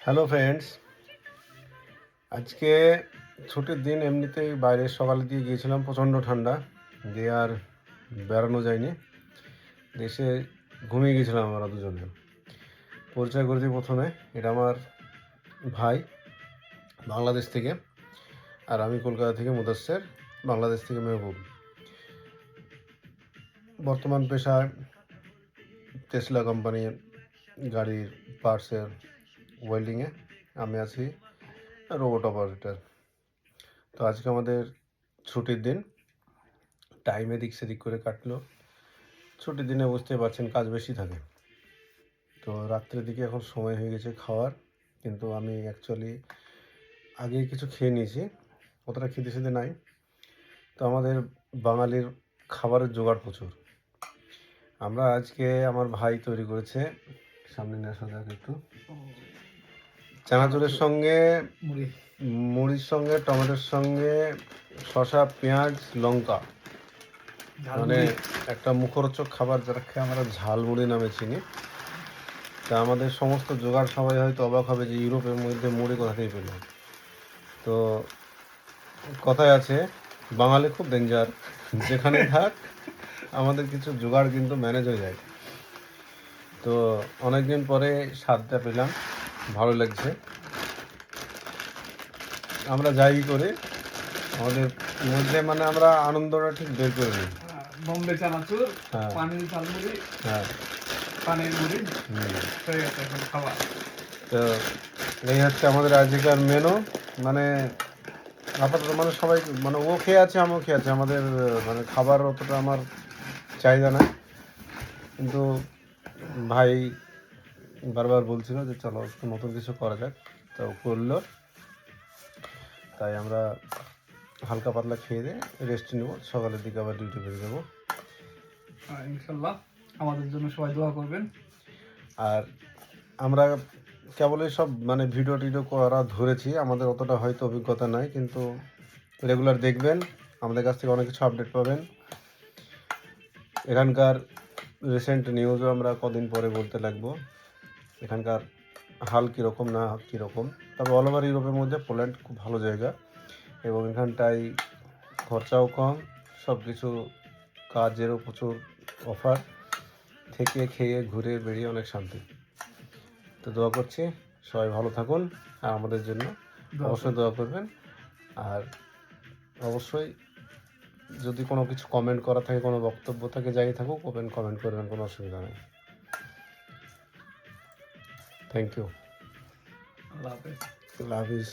Hello friends, আজকে ছুটির দিন এমনিতেই বাইরে সকালে দিয়ে গিয়েছিলাম, প্রচণ্ড ঠান্ডা দিয়ে আর বেড়ানো যায়নি। দেশে ঘুমিয়ে গেছিলাম আমরা দুজনে। পরিচয় করে দিই প্রথমে, এটা আমার ভাই বাংলাদেশ থেকে, আর আমি কলকাতা থেকে মুদাস্সের, বাংলাদেশ থেকে মেহবুব। বর্তমান পেশায় টেসলা কোম্পানির গাড়ির পার্টসের ওয়েল্ডিংয়ে, আমি আছি রোবট অপারেটর। তো আজকে আমাদের ছুটির দিন, টাইম এদিক সেদিক করে কাটলো। ছুটির দিনে বুঝতে পারছেন কাজ বেশি থাকে, তো রাত্রের দিকে এখন সময় হয়ে গেছে খাওয়ার। কিন্তু আমি অ্যাকচুয়ালি আগে কিছু খেয়ে নিয়েছি, অতটা খিদে সিদে নাই। তো আমাদের বাঙালির খাবারের জোগাড় প্রচুর। আমরা আজকে, আমার ভাই তৈরি করেছে, সামনে নিয়ে আসা যাক একটু, চানাচুরের সঙ্গে মুড়ির সঙ্গে টমেটোর সঙ্গে শসা, পেঁয়াজ, লঙ্কা, মানে একটা মুখরোচক খাবার, যাকে আমরা ঝালমুড়ি নামে চিনি। তা আমাদের সমস্ত জোগাড় সবাই হয়তো অবাক হবে যে ইউরোপের মধ্যে মুড়ি কোথা থেকে পেল। তো কথায় আছে, বাঙালি খুব ডেঞ্জার, যেখানে থাক আমাদের কিছু জোগাড় কিন্তু ম্যানেজ হয়ে যায়। তো অনেকদিন পরে স্বাদটা পেলাম, ভালো লাগছে। আমরা যাই করে আমাদের মধ্যে, মানে আমরা আনন্দটা ঠিক বের করে নিই। বোম্বে চানাচুর, পানির ঝালমুড়ি, পানির মুড়ি হয়ে গেছে এখন খাবার। তো এই হচ্ছে আমাদের আজকের মেনু। মানে আপাতত মানে সবাই, মানে ও খেয়ে আছে, আমিও খেয়ে আছে। আমাদের মানে খাবার অতটা আমার চাহিদা নাই, কিন্তু ভাই বারবার বলছিল যে চলো একটু নতুন কিছু করা যাক, তো করলো। তাই আমরা হালকা পাতলা খেয়ে দিয়ে রেস্ট নেবো, সকালের দিকে আবার ডিউটি বেরিয়ে যাবো ইনশাল্লাহ। আমাদের জন্য সবাই দোয়া করবেন। আর আমরা কেবলই সব মানে ভিডিও টিডিও করা ধরেছি, আমাদের অতটা হয়তো অভিজ্ঞতা নাই, কিন্তু রেগুলার দেখবেন, আমাদের কাছ থেকে অনেক কিছু আপডেট পাবেন। এখানকার রিসেন্ট নিউজও আমরা কদিন পরে বলতে লাগবো, এখানকার হাল কীরকম না কীরকম। তবে অল ওভার ইউরোপের মধ্যে পোল্যান্ড খুব ভালো জায়গা, এবং এখানটায় খরচাও কম, সব কিছু কাজেরও প্রচুর অফার, থেকে খেয়ে ঘুরে বেরিয়ে অনেক শান্তি। তো দোয়া করছি সবাই ভালো থাকুন, আর আমাদের জন্য অবশ্যই দোয়া করবেন। আর অবশ্যই যদি কোনো কিছু কমেন্ট করা থাকে, কোনো বক্তব্য থাকে, যাই থাকুক, কমেন্ট করবেন, কোনো অসুবিধা নেই। থ্যাংক ইউ, আল্লাহ হাফেজ। আল্লাহ হাফিজ।